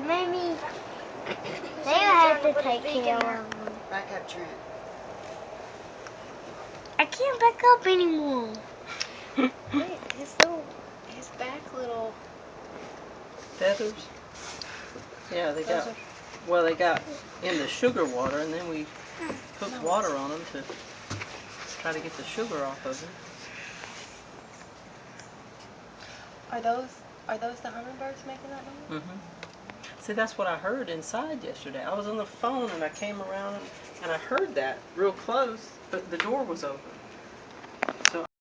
Maybe they have to take care of them. Back up, Trent. I can't back up anymore. His back little feathers. Yeah, they got. Well, they got in the sugar water, and then we cooked water on them to try to get the sugar off of them. Are those the hummingbirds making that noise? Mhm. See, that's what I heard inside yesterday. I was on the phone and I came around and I heard that real close, but the door was open.